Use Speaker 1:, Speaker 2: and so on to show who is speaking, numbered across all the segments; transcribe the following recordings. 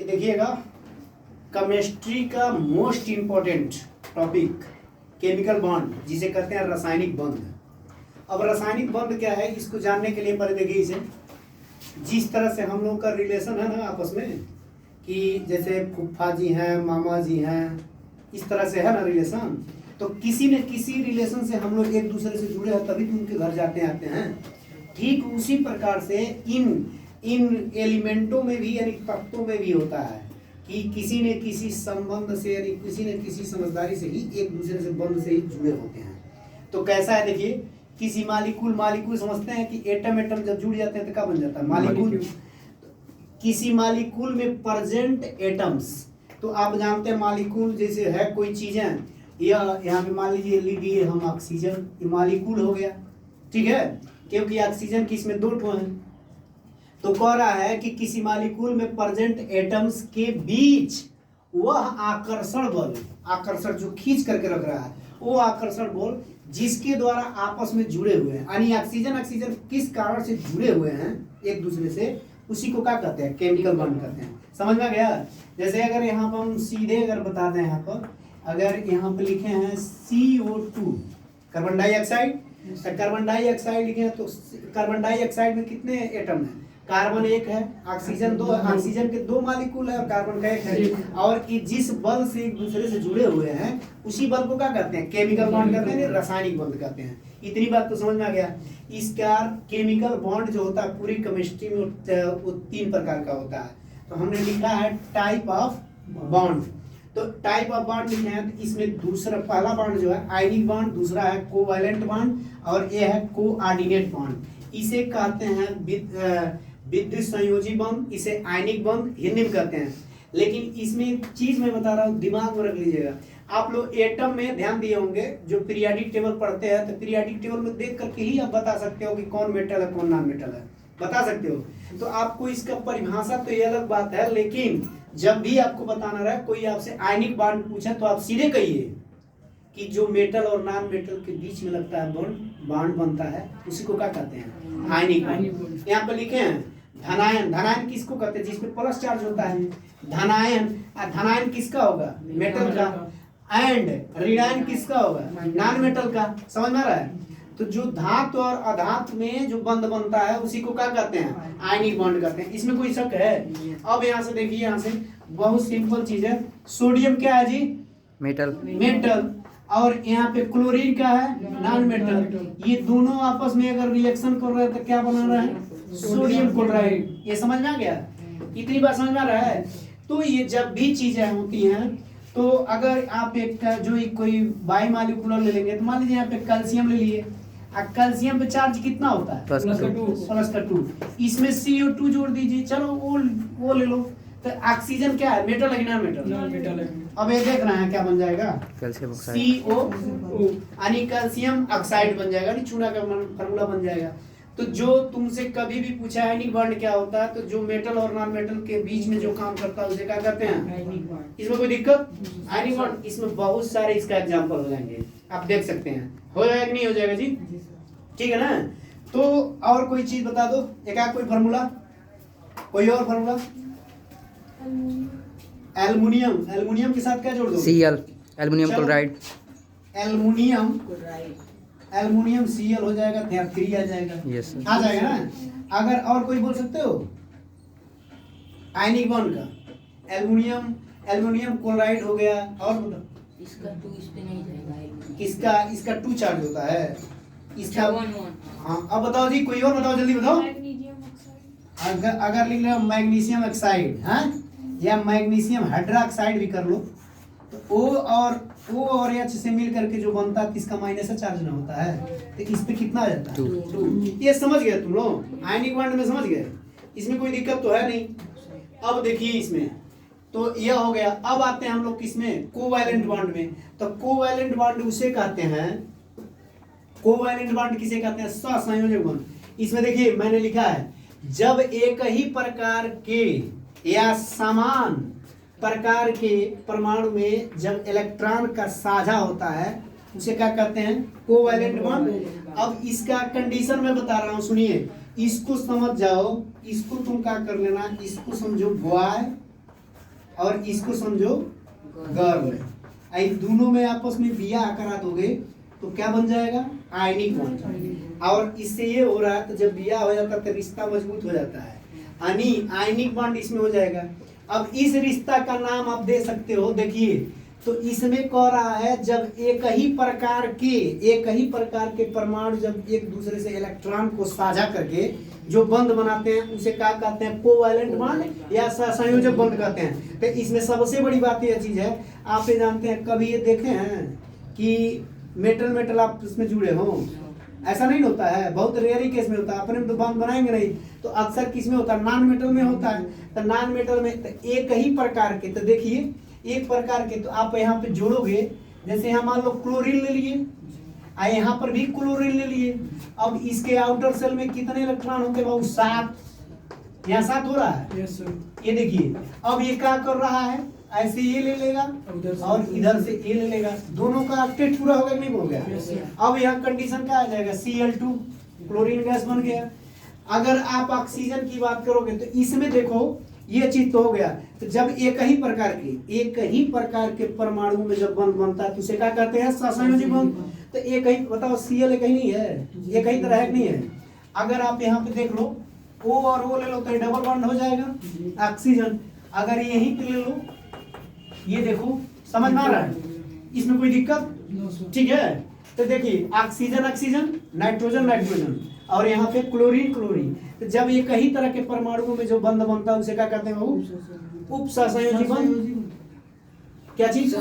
Speaker 1: ये देखिएगा, केमिस्ट्री का most important topic chemical bond, जिसे कहते हैं रासायनिक बंध। अब रासायनिक बंध क्या है, इसको जानने के लिए पहले देखिए इसे, जिस तरह से हम लोगों का रिलेशन है ना आपस में, कि जैसे फूफा जी हैं, मामा जी हैं, इस तरह से है ना रिलेशन। तो किसी न किसी रिलेशन से हम लोग एक दूसरे से जुड़े हैं, तभी तो उनके घर जाते आते हैं। ठीक उसी प्रकार से इन एलिमेंटों में भी, यानी तत्वों में भी होता है कि किसी न किसी संबंध से, यानी किसी न किसी समझदारी से ही एक दूसरे से बंध से ही जुड़े होते हैं। तो कैसा है देखिए, किसी मालिक्यूल समझते हैं कि एटम जब जुड़ जाते हैं तो क्या बन जाता है, मालिक्यूल। किसी मालिक्यूल में प्रेजेंट एटम्स, तो आप जानते हैं मालिक्यूल जैसे है कोई चीजें, या यहाँ पे मान लीजिए हम ऑक्सीजन, ये मालिक्यूल हो गया, ठीक है, क्योंकि ऑक्सीजन की इसमें 2 ठो हैं। तो कह रहा है कि किसी मालिक्यूल में प्रेजेंट एटम्स के बीच वह आकर्षण बल, आकर्षण जो खींच करके रख रहा है, वो आकर्षण बल जिसके द्वारा आपस में जुड़े हुए हैं, यानी ऑक्सीजन किस कारण से जुड़े हुए हैं एक दूसरे से, उसी को क्या कहते हैं, केमिकल बॉन्ड कहते हैं। समझ में गया। जैसे अगर यहाँ पर हम सीधे अगर बता दें, यहाँ पर अगर यहाँ पे लिखे हैं CO2 कार्बन डाइऑक्साइड, तो कार्बन डाइऑक्साइड लिखे हैं, तो कार्बन डाइऑक्साइड में कितने एटम है, कार्बन 1 है, ऑक्सीजन 2 है, ऑक्सीजन के 2 मालिक्यूल है और कार्बन का 1 है, और कि जिस बल से एक दूसरे से जुड़े हुए हैं उसी बल को क्या कहते हैं, केमिकल बॉन्ड कहते हैं, रासायनिक बंध कहते हैं। इतनी बात तो समझ में आ गया। इसका केमिकल बॉन्ड जो होता है पूरी केमिस्ट्री में वो 3 प्रकार का होता है। तो हमने लिखा है टाइप ऑफ बॉन्ड। तो टाइप ऑफ बॉन्ड लिखे हैं, तो इसमें दूसरा पहला बॉन्ड जो है आयनिक बॉन्ड, दूसरा है कोवैलेंट बॉन्ड, और ये है कोऑर्डिनेट बॉन्ड। इसे कहते हैं विद्युत संयोजी बंध, इसे आयनिक बंध हिंदी में कहते हैं। लेकिन इसमें एक चीज मैं बता रहा हूँ, दिमाग में रख लीजिएगा। आप लोग एटम में ध्यान दिए होंगे, जो पीरियाडिक टेबल पढ़ते हैं, तो पीरियाडिक टेबल में देख करके ही आप बता सकते हो कि कौन मेटल है कौन नॉन मेटल है, बता सकते हो। तो आपको इसका परिभाषा तो ये अलग बात है, लेकिन जब भी आपको बताना रहे, कोई आपसे आयनिक बॉन्ड पूछे तो आप सीधे कहिए कि जो मेटल और नॉन मेटल के बीच में लगता है बॉन्ड बनता है, उसी को क्या कहते हैं, आयनिक बॉन्ड। यहाँ पे लिखे हैं धनायन, धनायन किसको कहते हैं, जिसमें प्लस चार्ज होता है, धनायन। धनायन किसका होगा, मेटल का, एंड ऋणायन किसका होगा, नॉन मेटल का। समझ में आ रहा है। तो जो धातु और अधातु में जो बंध बनता है उसी को क्या कहते हैं, आयनिक बॉन्ड कहते हैं। इसमें कोई शक है। अब यहाँ से देखिए, यहाँ से बहुत सिंपल चीज है, सोडियम क्या है जी, मेटल, और यहाँ पे क्लोरीन क्या है, नॉन मेटल। ये दोनों आपस में अगर रिएक्शन कर रहे हैं तो क्या बना रहा है, सोडियम क्लोराइड। ये समझ में आ गया, इतनी बात समझ में आ रहा है। तो ये जब भी चीजें होती हैं, तो अगर आप एक जो एक कोई बाइमॉलिक्यूलर ले लेंगे, तो मान लीजिए यहाँ पे कैल्शियम ले लिए, कैल्शियम पे चार्ज कितना होता है, +2। इसमें CO2 जोड़ दीजिए, चलो वो ले लो। तो ऑक्सीजन क्या है, मेटल है कि नॉन मेटल है। अब ये देख रहे हैं क्या बन जाएगा, कैल्शियम ऑक्साइड, CO, यानी कैल्शियम ऑक्साइड बन जाएगा, चूना का फार्मूला बन जाएगा। तो जो तुमसे कभी भी पूछा आयनिक बॉन्ड क्या होता है, तो जो मेटल और नॉन मेटल के बीच में जो काम करता है उसे क्या कहते हैं, इसमें कोई दिक्कत, आयनिक बॉन्ड। इसमें बहुत सारे इसका एग्जांपल हो जाएंगे, आप देख सकते हैं। हो जाएगा कि नहीं हो जाएगा जी, ठीक है ना। तो और कोई चीज बता दो, एक कोई फार्मूला, कोई और फार्मूला। एल्युमिनियम के साथ क्या जोड़ दो, Cl, aluminium chloride, aluminium Cl हो जाएगा, 3 आ जाएगा, yes, आ जाएगा ना। अगर और कोई बोल सकते हो आयनिक बॉन्ड का, एल्युमिनियम क्लोराइड हो गया, और बताओ इसका 2 इस पे नहीं जाएगा, किसका, इसका 2 चार्ज होता है, इसका 1। हाँ, अब बताओ जी, कोई और बताओ, जल्दी बताओ। अगर लिख लो मैग्नीशियम ऑक्साइड, हाँ, या मैग्नीशियम हाइड्रोक्साइड भी कर लो, तो O और H से मिल करके जो बनता है, इसका माइनस चार्ज ना होता है, तो इस पे कितना आ जाता है, 2। ये समझ गए तुम लोग, आयनिक बॉन्ड में समझ गए, इसमें कोई दिक्कत तो है नहीं। अब देखिए इसमें तो यह हो गया। अब आते हैं हम लोग किसमें, कोवैलेंट बॉन्ड में। तो कोवैलेंट बॉन्ड उसे कहते हैं, कोवैलेंट बॉन्ड किसे कहते हैं, सहसंयोजक बॉन्ड। इसमें देखिए मैंने लिखा है, जब एक ही प्रकार के या समान प्रकार के परमाणु में जब इलेक्ट्रॉन का साझा होता है उसे क्या कहते हैं, कोवैलेंट बॉन्ड। अब इसका कंडीशन मैं बता रहा हूं, सुनिए, इसको समझ जाओ, इसको तुम क्या कर लेना, इसको समझो बॉय और इसको समझो गर्ल। आई दोनों में आपस में बिया आकर दोगे तो क्या बन जाएगा? Ionic bond. और इससे ये हो रहा है तो जब बिया हो जाता है तो रिश्ता मजबूत हो जाता है, आयनिक बॉन्ड इसमें हो जाएगा। अब इस रिश्ता का नाम आप दे सकते हो, देखिए तो इसमें कह रहा है जब एक ही प्रकार के परमाणु जब एक दूसरे से इलेक्ट्रॉन को साझा करके जो बंध बनाते हैं उसे क्या कहते हैं? कोवैलेंट बॉन्ड या सहसंयोजक बंध कहते हैं। तो इसमें सबसे बड़ी बात यह चीज है, आप ये जानते हैं, कभी ये देखे हैं कि मेटल आप उसमें जुड़े हो? ऐसा नहीं होता है, बहुत रेयर ही केस में होता है। अपने में तो बॉन्ड बनाएंगे नहीं, तो अक्सर किस में होता है? नॉन मेटल में होता है। तो नॉन मेटल में तो एक ही प्रकार के, तो देखिए एक प्रकार के, तो आप यहाँ पे जोड़ोगे, जैसे यहाँ मान लो क्लोरीन ले लिए, यहाँ पर भी क्लोरीन ले लिए। अब इसके आउटर सेल में कितने इलेक्ट्रॉन होंगे बाबू? 7। यहाँ 7 हो रहा है।
Speaker 2: Yes sir.
Speaker 1: ये देखिए अब ये क्या कर रहा है, ऐसे ये ले लेगा और इधर से ये ले लेगा, दोनों का ऑक्टेट पूरा हो गया नहीं हो गया? अब यहाँ कंडीशन क्या आ जाएगा? Cl2 क्लोरीन गैस बन गया। अगर आप ऑक्सीजन की बात करोगे तो इसमें देखो ये चीज तो हो गया। तो जब एक ही प्रकार के परमाणु में जब बंध बनता है तो उसे क्या कहते हैं? सहसंयोजी बंध। तो एक ही बताओ, Cl एक ही नहीं है, एक ही तरह नहीं है। अगर आप यहाँ पे देख लो O और O ले लो तो डबल बॉन्ड हो जाएगा ऑक्सीजन। अगर यहीं पे ले लो, ये देखो, समझ में आ रहा है? इसमें कोई दिक्कत? ठीक है। तो देखिए ऑक्सीजन नाइट्रोजन और यहाँ पे क्लोरीन। तो जब ये कई तरह के परमाणुओं में जो बंध बनता है उसे क्या कहते हैं? उपसहसंयोजी बंध। क्या चीज?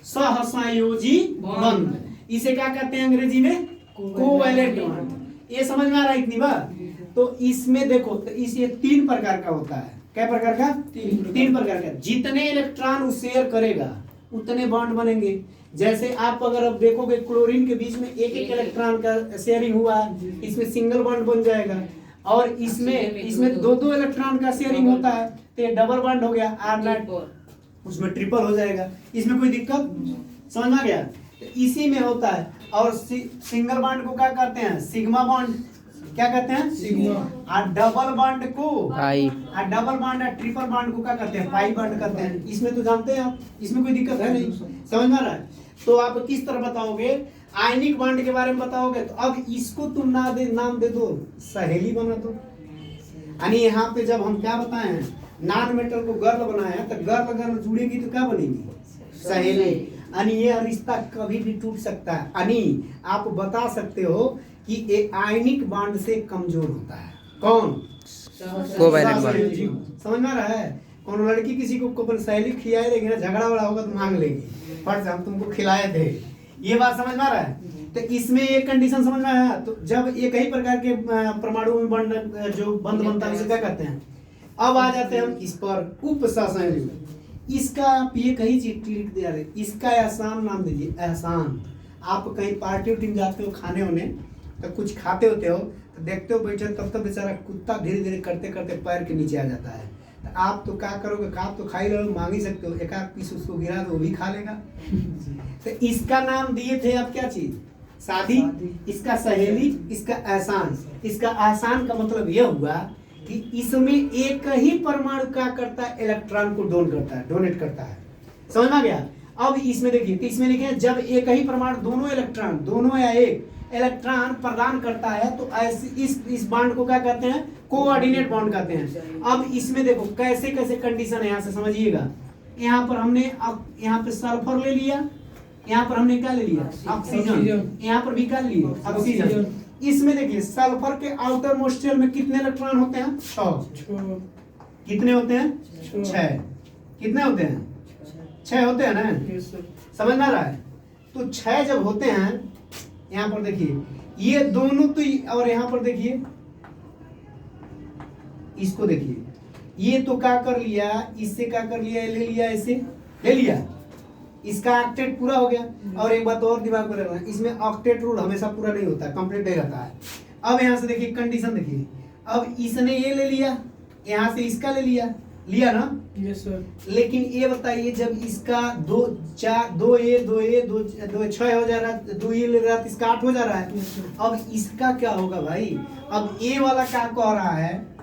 Speaker 1: सहसंयोजी बंध। इसे क्या कहते हैं अंग्रेजी में? Covalent bond. ये समझ में आ रहा है इतनी बात? तो इसमें देखो तो ये 3 प्रकार का होता है। क्या प्रकार का? 3 प्रकार का। जितने इलेक्ट्रॉन शेयर करेगा उतने बॉन्ड बनेंगे। जैसे आप अगर अब देखोगे क्लोरीन के बीच में एक इलेक्ट्रॉन का शेयरिंग हुआ है, इसमें सिंगल बॉन्ड बन जाएगा। और इसमें 2 इलेक्ट्रॉन का शेयरिंग होता है तो ये डबल बॉन्ड हो गया, R0, उसमें ट्रिपल हो जाएगा। इसमें कोई दिक्कत? समझ में आ गया? तो इसी में होता है। और सिंगल बॉन्ड को क्या कहते हैं? Sigma bond. क्या कहते हैं?
Speaker 2: सिग्मा।
Speaker 1: और डबल बॉन्ड को
Speaker 3: पाई।
Speaker 1: और डबल बॉन्ड और ट्रिपल बॉन्ड को क्या कहते हैं? पाई बॉन्ड कहते हैं। इसमें तो जानते हैं आप, इसमें कोई दिक्कत है नहीं। समझ में आ रहा है? तो आप किस तरह बताओगे? आयनिक बॉन्ड के बारे में बताओगे तो अब इसको तुम नाम दे दो सहेली बना दो। यानी यहाँ पे जब हम क्या बताए हैं, नॉन मेटल को गर्ल बनाया तो गर्ल जुड़ेगी तो क्या बनेगी? सहेली। यानी ये रिश्ता कभी भी टूट सकता है। यानी आप बता सकते हो कि ये आयनिक बॉन्ड से कमजोर होता है। कौन?
Speaker 3: Covalent bond.
Speaker 1: समझ में आ रहा है? कौन लड़की किसी को अपन सहेली खिलाए देगी ना, झगड़ा बड़ा होगा तो मांग लेगी, फट से हम तुमको खिलाए थे। ये बात समझ में आ रहा है? तो इसमें एक कंडीशन समझ में आया। तो जब एक ही प्रकार के परमाणु में बंध जो बंध बनता है उसे क्या कहते हैं? अब आ जाते हैं हम इस पर, उपसहसंयोजी। इसका आप ये कहीं चीज लिख दिया रहे, इसका एहसान नाम दीजिए। एहसान। आप कहीं पार्टी उटी जाते हो खाने होने तो कुछ खाते होते हो तो देखते हो बैठे, तब तक बेचारा कुत्ता धीरे धीरे करते करते पैर के नीचे आ जाता है। तो आप तो क्या करोगे? आप तो खा ही लो, मांग ही सकते हो, एक आध पीस उसको गिरा दो वो भी खा लेगा। तो इसका नाम दिए थे आप क्या चीज? शादी। इसका सहेली, इसका एहसान। इसका एहसान का मतलब यह हुआ कि इसमें एक ही परमाणु क्या करता है? इलेक्ट्रॉन को डोनेट करता है। समझ में आ गया? अब इसमें देखिए, तो इसमें लिखे जब एक ही परमाणु दोनों या एक इलेक्ट्रॉन प्रदान करता है तो ऐसे इस बॉन्ड को क्या कहते हैं? कोऑर्डिनेट बॉन्ड कहते हैं। अब इसमें देखो कैसे कैसे कंडीशन है, यहाँ से समझिएगा। यहाँ पर हमने अब यहाँ पे सल्फर ले लिया, यहाँ पर हमने क्या ले लिया? ऑक्सीजन। यहाँ पर भी क्या ले लिया? ऑक्सीजन। इसमें देखिए सल्फर के आउटर मोस्ट शेल में कितने इलेक्ट्रॉन होते हैं? 6। कितने होते हैं? 6। कितने होते हैं? 6 होते हैं ना? समझ में आ रहा है? तो 6 जब होते हैं, यहाँ पर देखिए ये दोनों तो, और यहाँ पर देखिए इसको देखिए, ये तो क्या कर लिया, इससे क्या कर लिया? ले लिया, ऐसे ले लिया, इसका ऑक्टेट पूरा हो गया। और एक बात और दिमाग में रखना, इसमें ऑक्टेट रूल हमेशा पूरा नहीं होता, कंप्लीट नहीं रहता है। अब यहाँ से देखिए कंडीशन देखिए, अब इसने ये ले लिया, यहाँ से इसका ले लिया ना?
Speaker 2: Yes sir.
Speaker 1: लेकिन ये बताइए जब इसका 2 6 हो जा रहा है, 2 ये ले रहा है, इसका 8 हो जा रहा है। अब इसका क्या होगा भाई? अब ए वाला क्या कह रहा है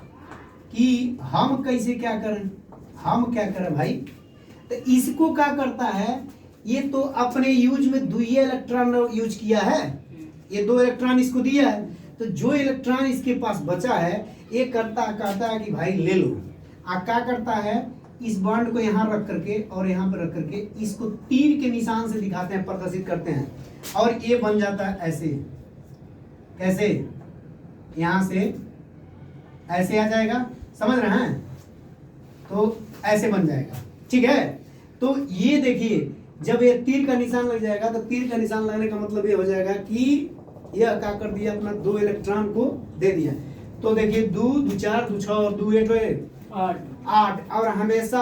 Speaker 1: कि हम कैसे क्या करें? हम क्या करें भाई, तो इसको क्या करता है, ये तो अपने यूज में दो ही इलेक्ट्रॉन यूज किया है, ये 2 इलेक्ट्रॉन इसको दिया है, तो जो इलेक्ट्रॉन इसके पास बचा है ये कहता है कि भाई ले लो। क्या करता है, इस बॉन्ड को यहाँ रख करके और यहाँ पर रख करके इसको तीर के निशान से दिखाते हैं, प्रदर्शित करते हैं, और ये बन जाता है ऐसे। कैसे, यहाँ से ऐसे आ जाएगा, समझ रहे हैं, तो ऐसे बन जाएगा, ठीक है। तो ये देखिए, जब ये तीर का निशान लग जाएगा तो तीर का निशान लगने का मतलब ये हो जाएगा कि यह क्या कर दिया, अपना 2 इलेक्ट्रॉन को दे दिया। तो देखिए 2 2 4 2 6 और 2 8 8, और हमेशा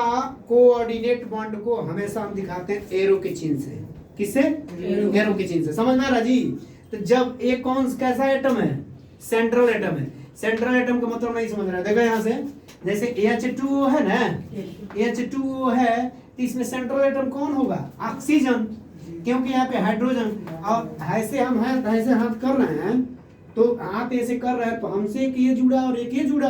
Speaker 1: कोऑर्डिनेट बॉन्ड को हमेशा हम दिखाते हैं एरो के चिन्ह से। किससे? एरो के चिन्ह से। समझ में आ रहा जी? तो जब एक कौन कैसा एटम है, सेंट्रल एटम है। सेंट्रल एटम का मतलब नहीं समझ रहा है, देखो यहाँ से, जैसे H2O है ना, H2O है, तो इसमें सेंट्रल एटम कौन होगा, ऑक्सीजन, क्योंकि यहाँ पे हाइड्रोजन। और ऐसे हम हैं, ऐसे हाथ कर रहे हैं, तो हाथ ऐसे कर रहे हैं, तो हमसे एक ये जुड़ा और एक ये जुड़ा,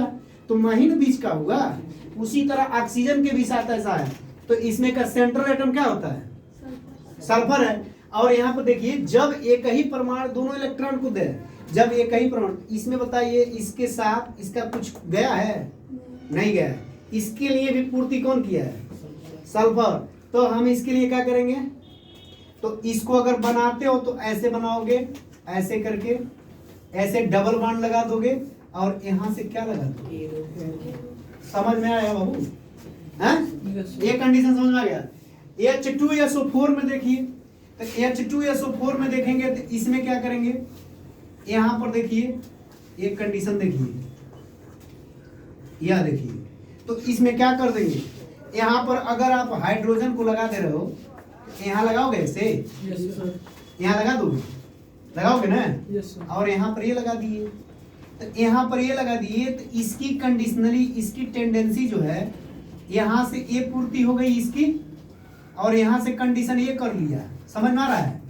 Speaker 1: तो महीन बीच का होगा। उसी तरह ऑक्सीजन के भी साथ ऐसा है। तो इसमें का सेंट्रल एटम क्या होता है, सल्फर है। और यहाँ पर देखिए, जब एक ही परमाणु दोनों इलेक्ट्रॉन को दे, जब एक ही परमाणु, इसमें बताइए इसके साथ इसका कुछ गया है, नहीं गया है, इसके लिए भी पूर्ति कौन किया है, सल्फर। तो हम इसके लिए क्या करेंगे, तो इसको अगर बनाते हो तो ऐसे बनाओगे, ऐसे करके ऐसे डबल बॉन्ड लगा दोगे, और यहाँ से क्या लगा दोगे। समझ में आया बाबू? ये कंडीशन समझ में आ गया। H2SO4 में देखिए, तो H2SO4 में देखेंगे तो इसमें क्या करेंगे, यहाँ पर देखिए एक कंडीशन देखिए, यह देखिए, तो इसमें क्या कर देंगे, यहाँ पर अगर आप हाइड्रोजन को लगा दे रहे हो, यहाँ लगाओगे ऐसे, यहाँ लगा दोगे, लगाओगे ना, और यहाँ पर ये लगा दिए, तो यहाँ पर ये लगा दिए, तो इसकी कंडीशनली, इसकी टेंडेंसी जो है, यहाँ से ये पूर्ति हो गई इसकी, और यहाँ से कंडीशन ये कर लिया, समझ में आ रहा है,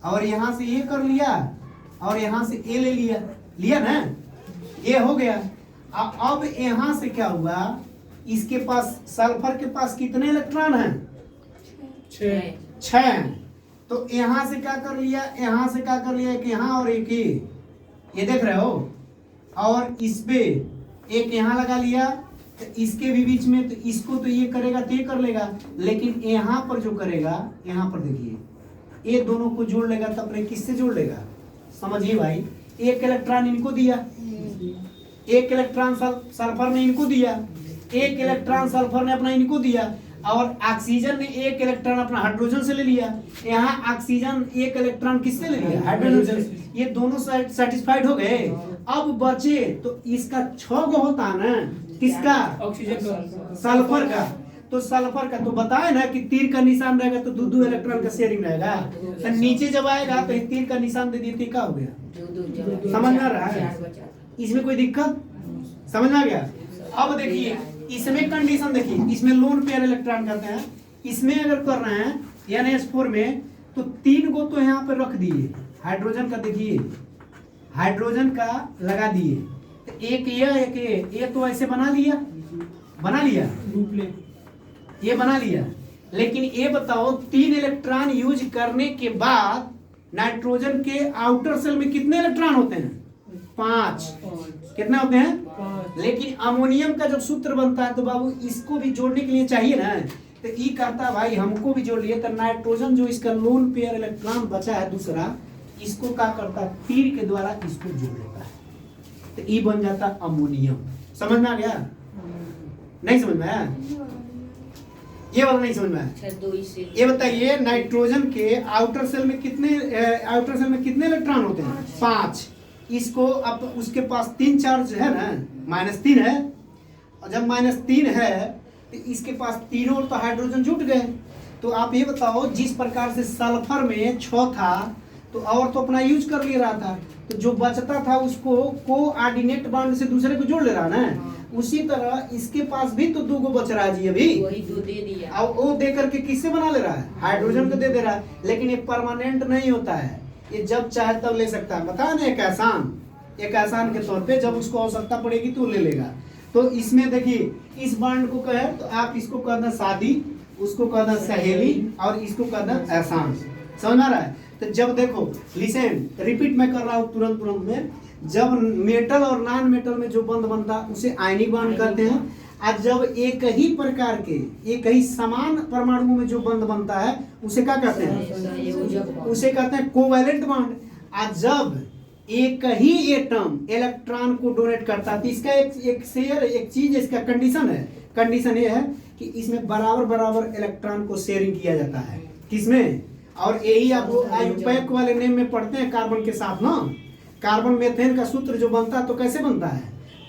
Speaker 1: और यहाँ से ये कर लिया, और यहाँ से ये ले लिया, लिया ना, ये हो गया। अब यहाँ से क्या हुआ, इसके पास, सल्फर के पास कितने इलेक्ट्रॉन हैं, 6। तो यहाँ से क्या कर लिया, यहाँ से क्या कर लिया, एक यहाँ और एक ये देख रहे हो, और इस पे एक यहाँ लगा लिया, तो इसके भी बीच में, तो इसको तो ये करेगा तो ये कर लेगा, लेकिन यहाँ पर जो करेगा, यहाँ पर देखिए, ये दोनों को जोड़ लेगा, तब अपने किससे जोड़ लेगा, समझिए भाई, एक इलेक्ट्रॉन इनको दिया, एक इलेक्ट्रॉन सल्फर ने इनको दिया, एक इलेक्ट्रॉन सल्फर ने अपना इनको दिया, और ऑक्सीजन ने एक इलेक्ट्रॉन अपना हाइड्रोजन से ले लिया। यहाँ ऑक्सीजन एक इलेक्ट्रॉन किससे ले लिया, हाइड्रोजन से। ये दोनों सेटिस्फाइड हो गए। अब बचे तो इसका 6 गो होता है ना, किसका, ऑक्सीजन का, सल्फर का। तो सल्फर का तो बताए ना कि तीर का निशान रहेगा तो 2 इलेक्ट्रॉन का शेयरिंग रहेगा, तो नीचे जब आएगा तो तीर का निशान दे दिए, क्या हो गया, समझ में आ रहा है, इसमें कोई दिक्कत, समझ में आ गया। अब देखिए इसमें कंडीशन देखिए, इसमें लोन पेयर इलेक्ट्रॉन कहते हैं, इसमें अगर कर रहे हैं NH4 में, तो 3 गो तो यहाँ पे रख दिए, हाइड्रोजन का देखिए, हाइड्रोजन का लगा दिए, तो एक ये तो ऐसे बना लिया, ये बना लिया। लेकिन ये बताओ, 3 इलेक्ट्रॉन यूज करने के बाद नाइट्रोजन के आउटर सेल में कितने इलेक्ट्रॉन होते हैं, 5। कितने होते हैं, 5। लेकिन अमोनियम का जब सूत्र बनता है तो बाबू इसको भी जोड़ने के लिए चाहिए ना, तो ये कहता भाई हमको भी जोड़ लिए, तो नाइट्रोजन जो इसका लोन पेयर इलेक्ट्रॉन बचा है दूसरा, इसको क्या करता है, तीर के द्वारा इसको जोड़ लेता है, तो ये बन जाता अमोनियम। समझ में आ गया, नहीं समझ में आया, ये वाला नहीं समझ में आया। ये बताइए, नाइट्रोजन के आउटर सेल में कितने इलेक्ट्रॉन होते हैं, 5। इसको अब उसके पास 3 चार्ज है ना, -3 है, और जब -3 है तो इसके पास तीनों तो हाइड्रोजन जुट गए। तो आप ये बताओ, जिस प्रकार से सल्फर में 6 था, तो और तो अपना यूज कर ले रहा था, तो जो बचता था उसको कोऑर्डिनेट बॉन्ड से दूसरे को जोड़ ले रहा ना, उसी तरह इसके पास भी तो 2 गो बच रहा है जी, अभी
Speaker 2: वही 2 दे दिया,
Speaker 1: और वो दे करके किससे बना ले रहा है, हाइड्रोजन को दे रहा है। लेकिन ये परमानेंट नहीं होता है, ये जब चाहे तब ले सकता है। बता ना, एक एहसान के तौर पे जब उसको आवश्यकता पड़ेगी तो ले लेगा। तो इसमें देखिए इस बॉन्ड को कहे तो आप इसको कहना शादी, उसको कहना सहेली और इसको कहना एहसान। समझ आ रहा है? तो जब देखो लिसन, रिपीट मैं कर रहा हूँ तुरंत में, जब मेटल और नॉन मेटल में जो बंध बनता है उसे आयनिक बॉन्ड कहते हैं। और जब एक ही प्रकार के एक ही समान परमाणु में जो बंध बनता है उसे क्या कहते हैं? उसे कहते हैं कोवैलेंट बॉन्ड। और जब एक ही एटम इलेक्ट्रॉन को डोनेट करता है तो इसका एक शेयर, एक चीज इसका कंडीशन है, कंडीशन ये है कि इसमें बराबर बराबर इलेक्ट्रॉन को शेयरिंग किया जाता है। किसमें? और यही आप आयुपैक वाले नेम में पढ़ते हैं कार्बन के साथ ना। कार्बन मेथेन का सूत्र जो बनता है तो कैसे बनता है?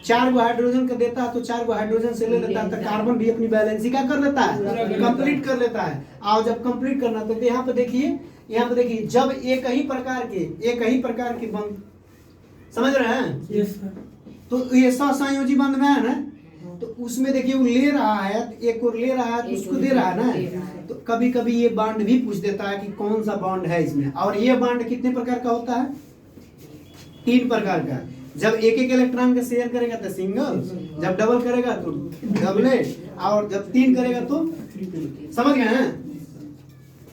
Speaker 1: 4 गो हाइड्रोजन का देता है तो 4 गो हाइड्रोजन से ले लेता है, तो कार्बन भी अपनी बैलेंसी क्या कर लेता है? कंप्लीट कर लेता है। और जब कंप्लीट करना तो यहाँ पे देखिए, यहाँ पे देखिए जब एक ही प्रकार के बंध, समझ रहे हैं?
Speaker 2: Yes sir.
Speaker 1: तो ये सहसंयोजी बंध में है ना, तो उसमें देखिए वो ले रहा है, एक और ले रहा है तो उसको दे रहा है ना। तो कभी कभी ये बॉन्ड भी पूछ देता है कि कौन सा बॉन्ड है इसमें। और ये बॉन्ड कितने प्रकार का होता है? 3 प्रकार का। जब एक इलेक्ट्रॉन का शेयर करेगा तो सिंगल, जब डबल करेगा तो डबलेट, और जब 3 करेगा तो, समझ गए हैं?